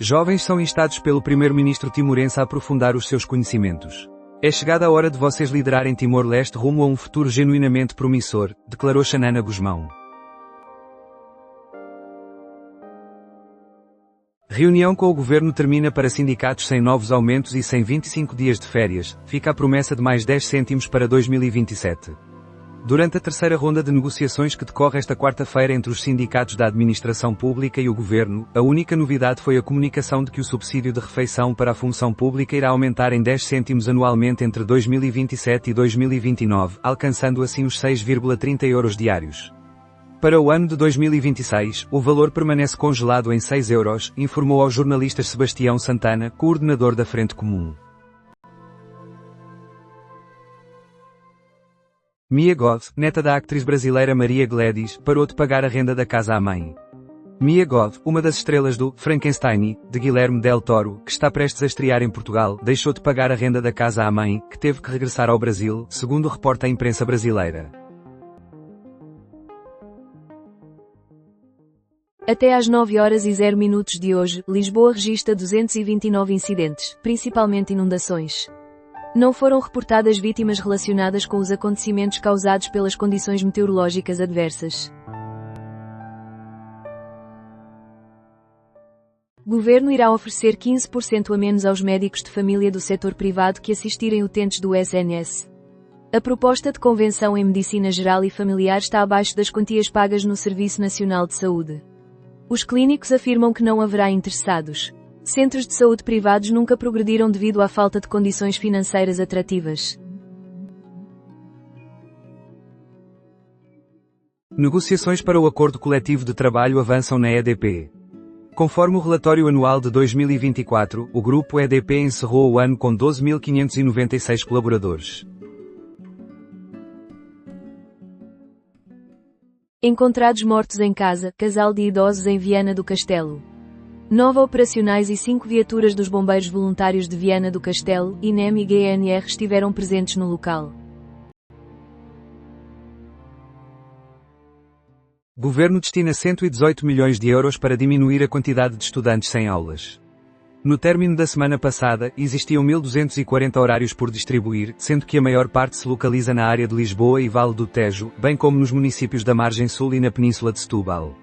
Jovens são instados pelo primeiro-ministro timorense a aprofundar os seus conhecimentos. É chegada a hora de vocês liderarem Timor-Leste rumo a um futuro genuinamente promissor, declarou Xanana Gusmão. Reunião com o governo termina para sindicatos sem novos aumentos e sem 25 dias de férias, fica a promessa de mais 10 cêntimos para 2027. Durante a terceira ronda de negociações que decorre esta quarta-feira entre os sindicatos da administração pública e o governo, a única novidade foi a comunicação de que o subsídio de refeição para a função pública irá aumentar em 10 cêntimos anualmente entre 2027 e 2029, alcançando assim os 6,30 euros diários. Para o ano de 2026, o valor permanece congelado em 6 euros, informou aos jornalistas Sebastião Santana, coordenador da Frente Comum. Mia Goth, neta da atriz brasileira Maria Gladys, parou de pagar a renda da casa à mãe. Mia Goth, uma das estrelas do Frankenstein, de Guilherme Del Toro, que está prestes a estrear em Portugal, deixou de pagar a renda da casa à mãe, que teve que regressar ao Brasil, segundo reporta a imprensa brasileira.
Até às 9h00 de hoje, Lisboa registra 229 incidentes, principalmente inundações. Não foram reportadas vítimas relacionadas com os acontecimentos causados pelas condições meteorológicas adversas. Governo irá oferecer 15% a menos aos médicos de família do setor privado que assistirem utentes do SNS. A proposta de convenção em medicina geral e familiar está abaixo das quantias pagas no Serviço Nacional de Saúde. Os clínicos afirmam que não haverá interessados. Centros de saúde privados nunca progrediram devido à falta de condições financeiras atrativas.
Negociações para o acordo coletivo de trabalho avançam na EDP. Conforme o relatório anual de 2024, o grupo EDP encerrou o ano com 12.596 colaboradores.
Encontrados mortos em casa, casal de idosos em Viana do Castelo. 9 operacionais e 5 viaturas dos bombeiros voluntários de Viana do Castelo, INEM e GNR estiveram presentes no local.
Governo destina 118 milhões de euros para diminuir a quantidade de estudantes sem aulas. No término da semana passada, existiam 1.240 horários por distribuir, sendo que a maior parte se localiza na área de Lisboa e Vale do Tejo, bem como nos municípios da Margem Sul e na Península de Setúbal.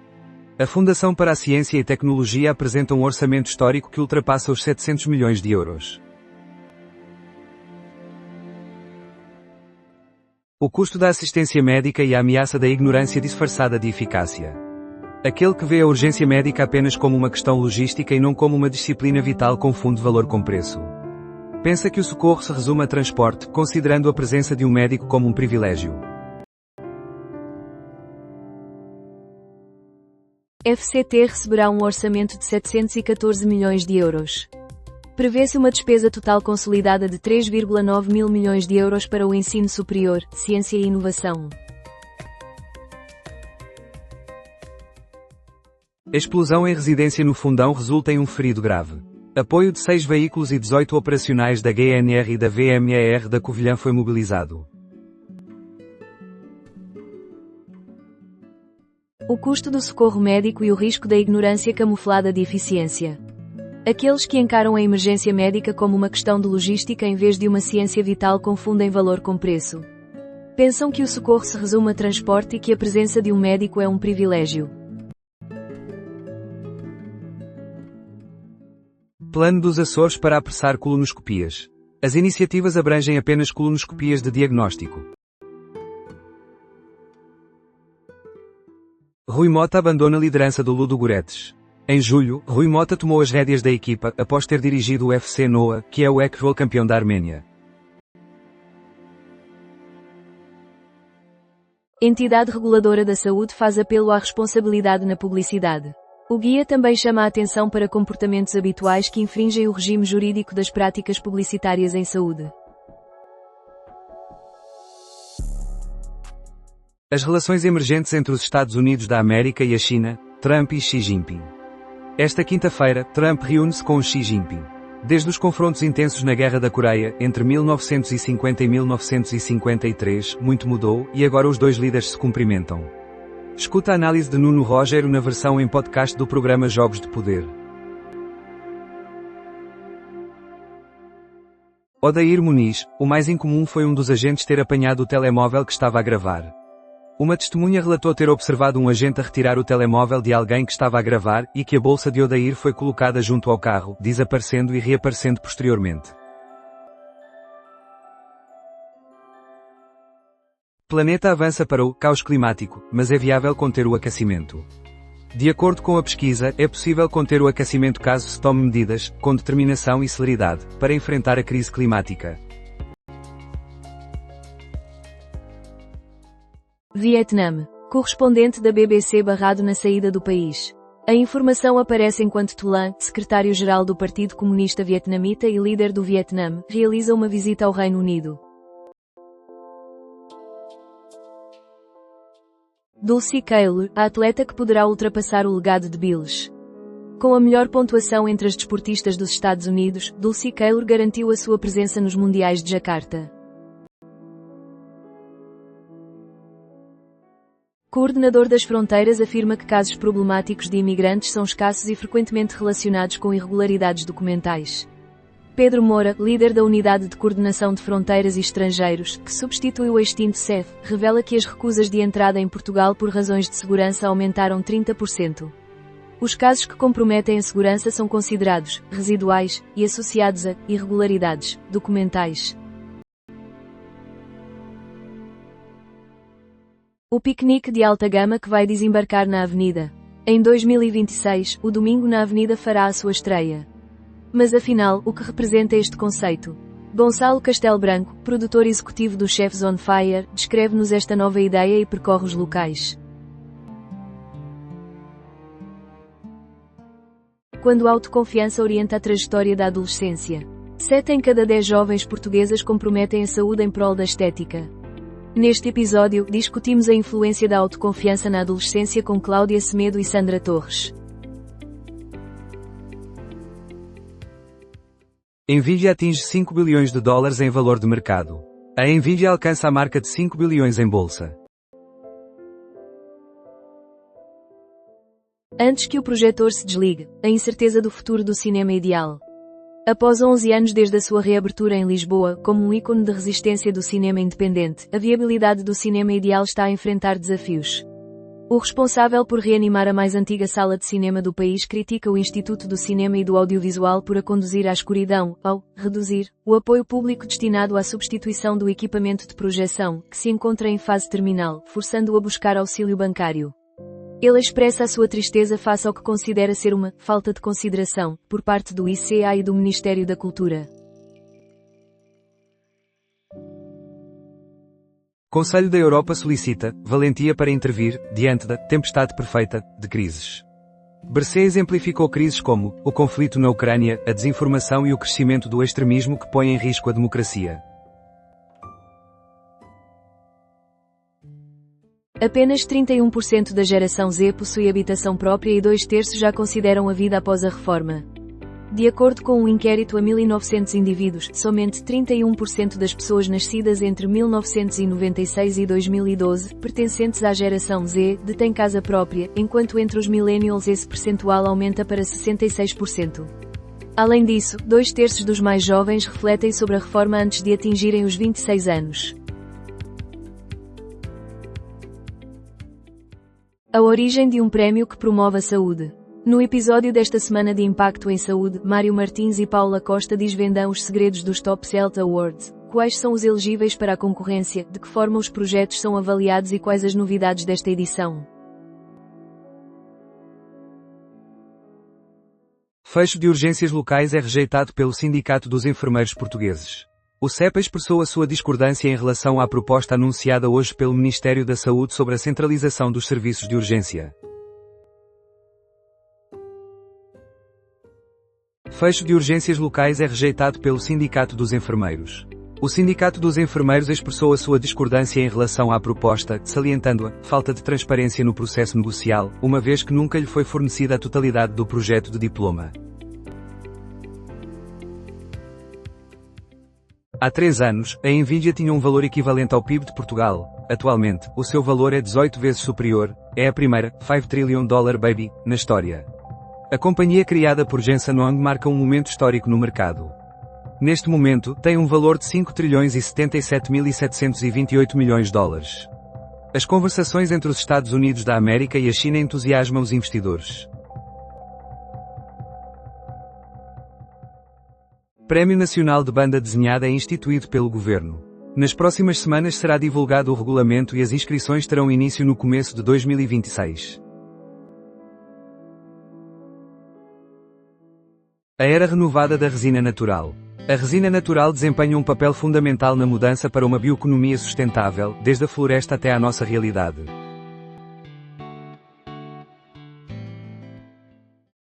A Fundação para a Ciência e Tecnologia apresenta um orçamento histórico que ultrapassa os 700 milhões de euros. O custo da assistência médica e a ameaça da ignorância disfarçada de eficácia. Aquele que vê a urgência médica apenas como uma questão logística e não como uma disciplina vital confunde valor com preço. Pensa que o socorro se resume a transporte, considerando a presença de um médico como um privilégio.
FCT receberá um orçamento de 714 milhões de euros. Prevê-se uma despesa total consolidada de 3,9 mil milhões de euros para o ensino superior, ciência e inovação. Explosão em residência no Fundão resulta em um ferido grave.
Apoio de 6 veículos e 18 operacionais da GNR e da VMER da Covilhã foi mobilizado.
O custo do socorro médico e o risco da ignorância camuflada de eficiência. Aqueles que encaram a emergência médica como uma questão de logística em vez de uma ciência vital confundem valor com preço. Pensam que o socorro se resume a transporte e que a presença de um médico é um privilégio.
Plano dos Açores para apressar colonoscopias. As iniciativas abrangem apenas colonoscopias de diagnóstico. Rui Mota abandona a liderança do Ludogorets. Em julho, Rui Mota tomou as rédeas da equipa após ter dirigido o FC Noa, que é o actual campeão da Arménia.
Entidade reguladora da saúde faz apelo à responsabilidade na publicidade. O guia também chama a atenção para comportamentos habituais que infringem o regime jurídico das práticas publicitárias em saúde.
As relações emergentes entre os Estados Unidos da América e a China, Trump e Xi Jinping. Esta quinta-feira, Trump reúne-se com Xi Jinping. Desde os confrontos intensos na Guerra da Coreia, entre 1950 e 1953, muito mudou, e agora os dois líderes se cumprimentam. Escuta a análise de Nuno Rogério na versão em podcast do programa Jogos de Poder. Odair Muniz, o mais incomum foi um dos agentes ter apanhado o telemóvel que estava a gravar. Uma testemunha relatou ter observado um agente a retirar o telemóvel de alguém que estava a gravar e que a bolsa de Odair foi colocada junto ao carro, desaparecendo e reaparecendo posteriormente. Planeta avança para o caos climático, mas é viável conter o aquecimento. De acordo com a pesquisa, é possível conter o aquecimento caso se tome medidas, com determinação e celeridade, para enfrentar a crise climática.
Vietnã. Correspondente da BBC barrado na saída do país. A informação aparece enquanto Tolan, secretário-geral do Partido Comunista Vietnamita e líder do Vietnã, realiza uma visita ao Reino Unido. Dulcie Taylor, a atleta que poderá ultrapassar o legado de Biles. Com a melhor pontuação entre as desportistas dos Estados Unidos, Dulcie Taylor garantiu a sua presença nos Mundiais de Jacarta. Coordenador das Fronteiras afirma que casos problemáticos de imigrantes são escassos e frequentemente relacionados com irregularidades documentais. Pedro Moura, líder da Unidade de Coordenação de Fronteiras e Estrangeiros, que substitui o extinto CEF, revela que as recusas de entrada em Portugal por razões de segurança aumentaram 30%. Os casos que comprometem a segurança são considerados residuais e associados a irregularidades documentais. O piquenique de alta gama que vai desembarcar na Avenida. Em 2026, o domingo na Avenida fará a sua estreia. Mas afinal, o que representa este conceito? Gonçalo Castelo Branco, produtor executivo do Chefs on Fire, descreve-nos esta nova ideia e percorre os locais. Quando a autoconfiança orienta a trajetória da adolescência. 7 em cada 10 jovens portuguesas comprometem a saúde em prol da estética. Neste episódio, discutimos a influência da autoconfiança na adolescência com Cláudia Semedo e Sandra Torres.
Nvidia atinge 5 bilhões de dólares em valor de mercado. A Nvidia alcança a marca de 5 bilhões em bolsa.
Antes que o projetor se desligue, a incerteza do futuro do cinema ideal. Após 11 anos desde a sua reabertura em Lisboa, como um ícone de resistência do cinema independente, a viabilidade do cinema ideal está a enfrentar desafios. O responsável por reanimar a mais antiga sala de cinema do país critica o Instituto do Cinema e do Audiovisual por a conduzir à escuridão, ao reduzir o apoio público destinado à substituição do equipamento de projeção, que se encontra em fase terminal, forçando-o a buscar auxílio bancário. Ele expressa a sua tristeza face ao que considera ser uma falta de consideração, por parte do ICA e do Ministério da Cultura.
Conselho da Europa solicita valentia para intervir, diante da tempestade perfeita de crises. Berset exemplificou crises como o conflito na Ucrânia, a desinformação e o crescimento do extremismo que põem em risco a democracia.
Apenas 31% da geração Z possui habitação própria e 2/3 já consideram a vida após a reforma. De acordo com um inquérito a 1.900 indivíduos, somente 31% das pessoas nascidas entre 1996 e 2012, pertencentes à geração Z, detêm casa própria, enquanto entre os millennials esse percentual aumenta para 66%. Além disso, 2/3 dos mais jovens refletem sobre a reforma antes de atingirem os 26 anos. A origem de um prémio que promove a saúde. No episódio desta semana de Impacto em Saúde, Mário Martins e Paula Costa desvendam os segredos dos Top Health Awards. Quais são os elegíveis para a concorrência, de que forma os projetos são avaliados e quais as novidades desta edição.
Fecho de urgências locais é rejeitado pelo Sindicato dos Enfermeiros Portugueses. O CEPA expressou a sua discordância em relação à proposta anunciada hoje pelo Ministério da Saúde sobre a centralização dos serviços de urgência. Fecho de urgências locais é rejeitado pelo Sindicato dos Enfermeiros. O Sindicato dos Enfermeiros expressou a sua discordância em relação à proposta, salientando a falta de transparência no processo negocial, uma vez que nunca lhe foi fornecida a totalidade do projeto de diploma. Há 3 anos, a Nvidia tinha um valor equivalente ao PIB de Portugal. Atualmente, o seu valor é 18 vezes superior. É a primeira $5 trillion baby na história. A companhia criada por Jensen Huang marca um momento histórico no mercado. Neste momento, tem um valor de $5.077.728 milhões. As conversações entre os Estados Unidos da América e a China entusiasmam os investidores. Prémio Nacional de Banda Desenhada é instituído pelo Governo. Nas próximas semanas será divulgado o regulamento e as inscrições terão início no começo de 2026. A era renovada da resina natural. A resina natural desempenha um papel fundamental na mudança para uma bioeconomia sustentável, desde a floresta até à nossa realidade.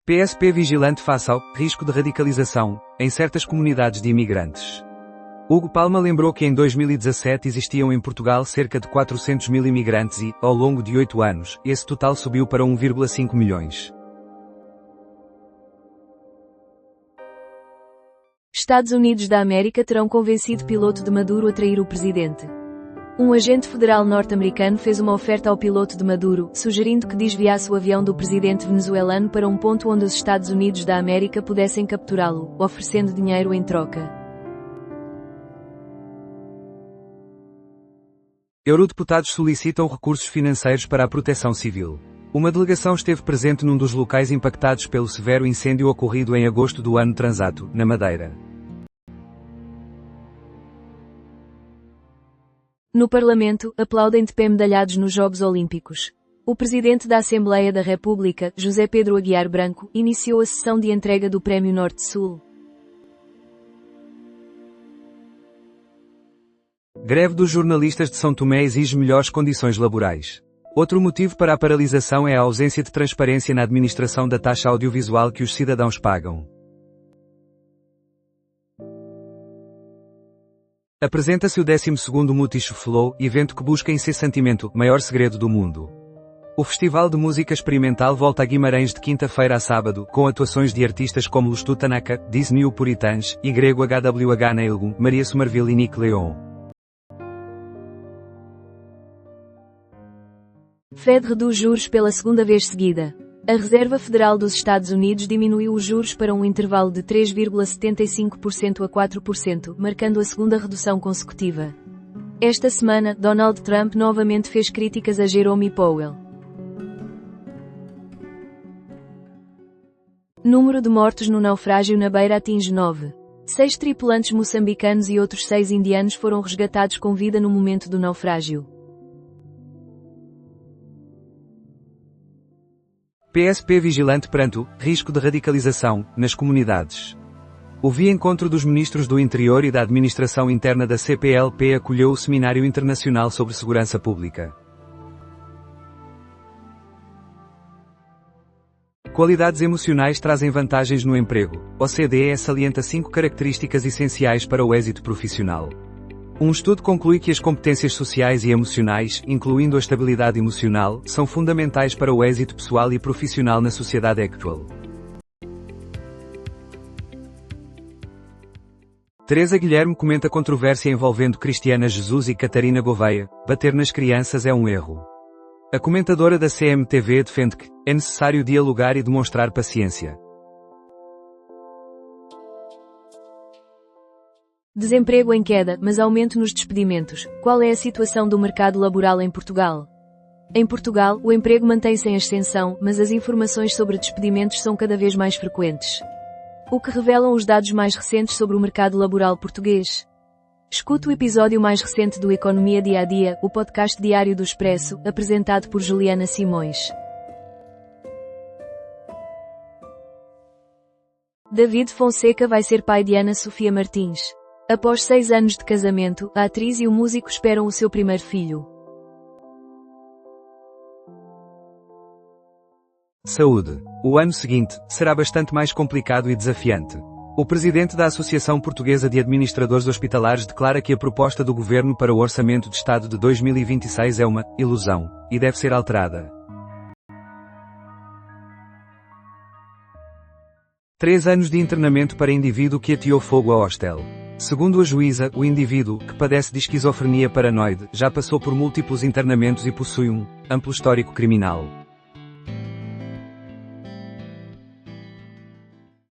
PSP vigilante face ao risco de radicalização em certas comunidades de imigrantes. Hugo Palma lembrou que em 2017 existiam em Portugal cerca de 400.000 imigrantes e, ao longo de 8 anos, esse total subiu para 1,5 milhões.
Estados Unidos da América terão convencido piloto de Maduro a trair o presidente. Um agente federal norte-americano fez uma oferta ao piloto de Maduro, sugerindo que desviasse o avião do presidente venezuelano para um ponto onde os Estados Unidos da América pudessem capturá-lo, oferecendo dinheiro em troca.
Eurodeputados solicitam recursos financeiros para a proteção civil. Uma delegação esteve presente num dos locais impactados pelo severo incêndio ocorrido em agosto do ano transato, na Madeira.
No Parlamento, aplaudem de pé medalhados nos Jogos Olímpicos. O Presidente da Assembleia da República, José Pedro Aguiar Branco, iniciou a sessão de entrega do Prémio Norte-Sul.
Greve dos jornalistas de São Tomé exige melhores condições laborais. Outro motivo para a paralisação é a ausência de transparência na administração da taxa audiovisual que os cidadãos pagam. Apresenta-se o 12º Multishow Flow, evento que busca incessantemente o maior segredo do mundo. O Festival de Música Experimental volta a Guimarães de quinta-feira a sábado, com atuações de artistas como Lustu Tanaka, Disney Puritans, e Grego HWH Neilgun, Maria Somerville e Nick Leon.
Fed reduz juros pela segunda vez seguida. A Reserva Federal dos Estados Unidos diminuiu os juros para um intervalo de 3,75% a 4%, marcando a segunda redução consecutiva. Esta semana, Donald Trump novamente fez críticas a Jerome Powell. Número de mortos no naufrágio na Beira atinge 9. 6 tripulantes moçambicanos e outros 6 indianos foram resgatados com vida no momento do naufrágio.
PSP vigilante perante o risco de radicalização nas comunidades. O Encontro dos Ministros do Interior e da Administração Interna da CPLP acolheu o Seminário Internacional sobre Segurança Pública. Qualidades emocionais trazem vantagens no emprego. OCDE salienta 5 características essenciais para o êxito profissional. Um estudo conclui que as competências sociais e emocionais, incluindo a estabilidade emocional, são fundamentais para o êxito pessoal e profissional na sociedade actual. Teresa Guilherme comenta controvérsia envolvendo Cristiana Jesus e Catarina Gouveia: bater nas crianças é um erro. A comentadora da CMTV defende que é necessário dialogar e demonstrar paciência.
Desemprego em queda, mas aumento nos despedimentos. Qual é a situação do mercado laboral em Portugal? Em Portugal, o emprego mantém-se em ascensão, mas as informações sobre despedimentos são cada vez mais frequentes. O que revelam os dados mais recentes sobre o mercado laboral português? Escute o episódio mais recente do Economia Dia a Dia, o podcast diário do Expresso, apresentado por Juliana Simões. David Fonseca vai ser pai de Ana Sofia Martins. Após 6 anos de casamento, a atriz e o músico esperam o seu primeiro filho.
Saúde. O ano seguinte será bastante mais complicado e desafiante. O presidente da Associação Portuguesa de Administradores Hospitalares declara que a proposta do governo para o Orçamento de Estado de 2026 é uma ilusão e deve ser alterada. 3 anos de internamento para indivíduo que ateou fogo a hostel. Segundo a juíza, o indivíduo, que padece de esquizofrenia paranoide, já passou por múltiplos internamentos e possui um amplo histórico criminal.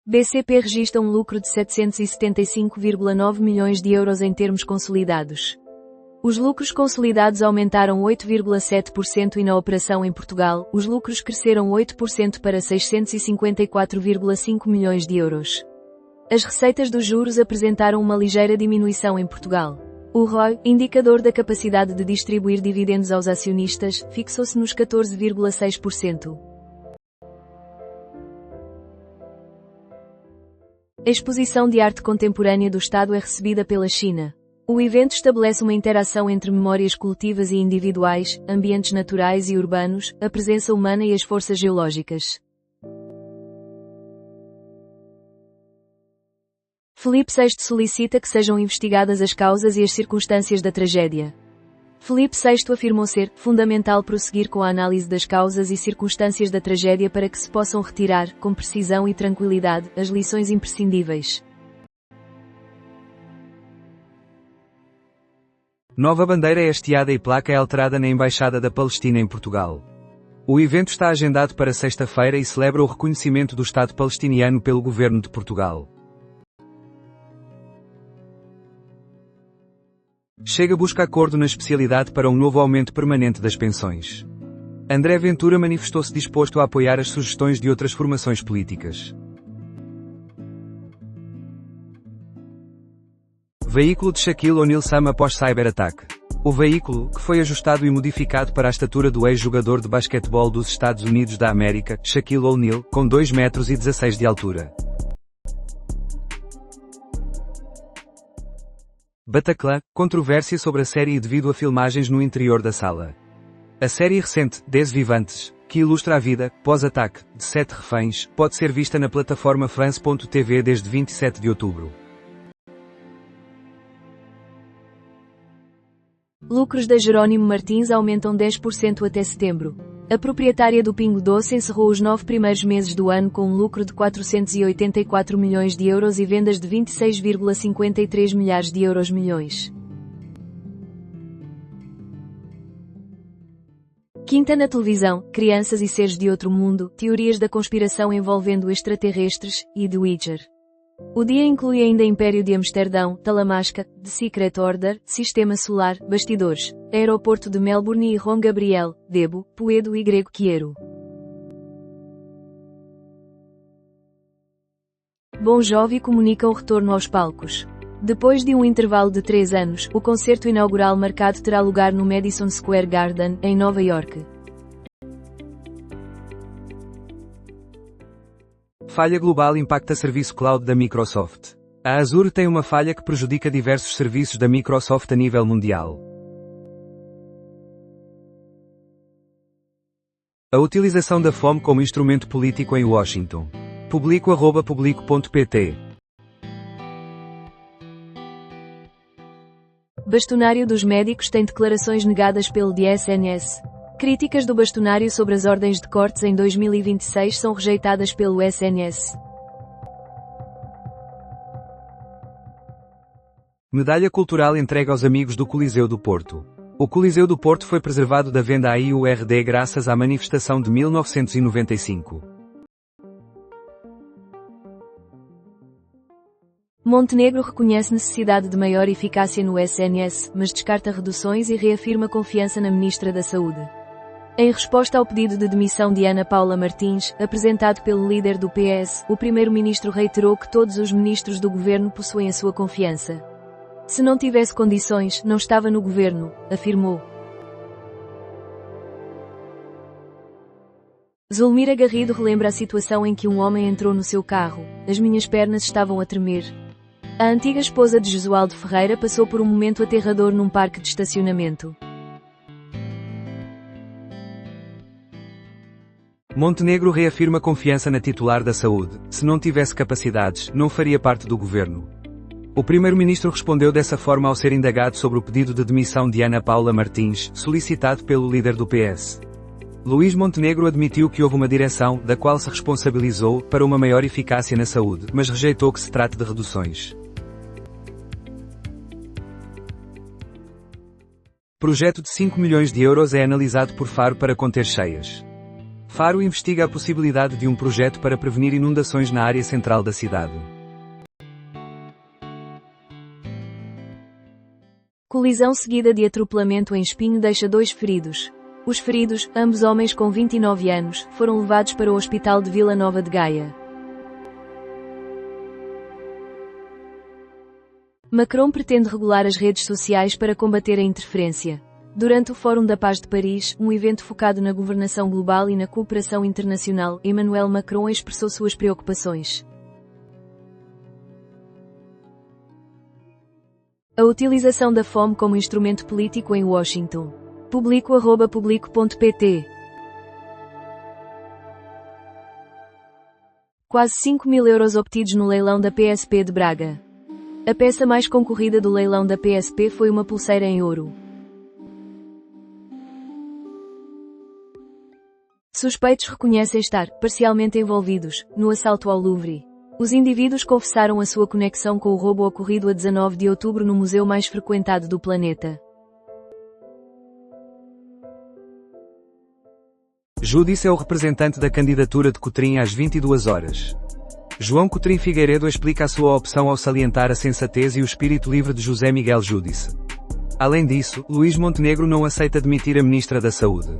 BCP registra um lucro de 775,9 milhões de euros em termos consolidados. Os lucros consolidados aumentaram 8,7% e na operação em Portugal, os lucros cresceram 8% para 654,5 milhões de euros. As receitas dos juros apresentaram uma ligeira diminuição em Portugal. O ROI, indicador da capacidade de distribuir dividendos aos acionistas, fixou-se nos 14,6%. A exposição de arte contemporânea do Estado é recebida pela China. O evento estabelece uma interação entre memórias coletivas e individuais, ambientes naturais e urbanos, a presença humana e as forças geológicas. Filipe VI solicita que sejam investigadas as causas e as circunstâncias da tragédia. Filipe VI afirmou ser fundamental prosseguir com a análise das causas e circunstâncias da tragédia para que se possam retirar, com precisão e tranquilidade, as lições imprescindíveis.
Nova bandeira é hasteada e placa é alterada na Embaixada da Palestina em Portugal. O evento está agendado para sexta-feira e celebra o reconhecimento do Estado palestiniano pelo governo de Portugal. Chega busca acordo na especialidade para um novo aumento permanente das pensões. André Ventura manifestou-se disposto a apoiar as sugestões de outras formações políticas. Veículo de Shaquille O'Neal some após cyberataque. O veículo, que foi ajustado e modificado para a estatura do ex-jogador de basquetebol dos Estados Unidos da América, Shaquille O'Neal, com 2,16 metros de altura. Bataclan, controvérsia sobre a série devido a filmagens no interior da sala. A série recente, Des Vivantes, que ilustra a vida, pós-ataque, de 7 reféns, pode ser vista na plataforma France.tv desde 27 de outubro.
Lucros da Jerónimo Martins aumentam 10% até setembro. A proprietária do Pingo Doce encerrou os 9 primeiros meses do ano com um lucro de 484 milhões de euros e vendas de 26,53 milhares de euros milhões. Quinta na televisão, Crianças e Seres de Outro Mundo, teorias da conspiração envolvendo extraterrestres, e The Witcher. O dia inclui ainda Império de Amsterdão, Talamasca, The Secret Order, Sistema Solar, Bastidores, Aeroporto de Melbourne e Ron Gabriel, Debo, Poedo e Grego Quiero. Bon Jovi comunica o retorno aos palcos. Depois de um intervalo de 3 anos, o concerto inaugural marcado terá lugar no Madison Square Garden, em Nova York.
Falha global impacta serviço cloud da Microsoft. A Azure tem uma falha que prejudica diversos serviços da Microsoft a nível mundial. A utilização da fome como instrumento político em Washington. Publico@publico.pt.
Bastonário dos médicos tem declarações negadas pelo SNS. Críticas do bastonário sobre as ordens de cortes em 2026 são rejeitadas pelo SNS.
Medalha cultural entregue aos amigos do Coliseu do Porto. O Coliseu do Porto foi preservado da venda à IURD graças à manifestação de 1995.
Montenegro reconhece necessidade de maior eficácia no SNS, mas descarta reduções e reafirma confiança na Ministra da Saúde. Em resposta ao pedido de demissão de Ana Paula Martins, apresentado pelo líder do PS, o primeiro-ministro reiterou que todos os ministros do governo possuem a sua confiança. Se não tivesse condições, não estava no governo, afirmou. Zulmira Garrido relembra a situação em que um homem entrou no seu carro. As minhas pernas estavam a tremer. A antiga esposa de Jesualdo Ferreira passou por um momento aterrador num parque de estacionamento.
Montenegro reafirma confiança na titular da saúde. Se não tivesse capacidades, não faria parte do governo. O primeiro-ministro respondeu dessa forma ao ser indagado sobre o pedido de demissão de Ana Paula Martins, solicitado pelo líder do PS. Luís Montenegro admitiu que houve uma direção, da qual se responsabilizou, para uma maior eficácia na saúde, mas rejeitou que se trate de reduções. Projeto de 5 milhões de euros é analisado por Faro para conter cheias. Faro investiga a possibilidade de um projeto para prevenir inundações na área central da cidade.
Colisão seguida de atropelamento em Espinho deixa 2 feridos. Os feridos, ambos homens com 29 anos, foram levados para o Hospital de Vila Nova de Gaia. Macron pretende regular as redes sociais para combater a interferência. Durante o Fórum da Paz de Paris, um evento focado na governação global e na cooperação internacional, Emmanuel Macron expressou suas preocupações. A utilização da fome como instrumento político em Washington. Publico@publico.pt. Quase 5.000 euros obtidos no leilão da PSP de Braga. A peça mais concorrida do leilão da PSP foi uma pulseira em ouro. Suspeitos reconhecem estar, parcialmente envolvidos, no assalto ao Louvre. Os indivíduos confessaram a sua conexão com o roubo ocorrido a 19 de outubro no museu mais frequentado do planeta.
Júdice é o representante da candidatura de Cotrim às 22 horas. João Cotrim Figueiredo explica a sua opção ao salientar a sensatez e o espírito livre de José Miguel Júdice. Além disso, Luís Montenegro não aceita demitir a Ministra da Saúde.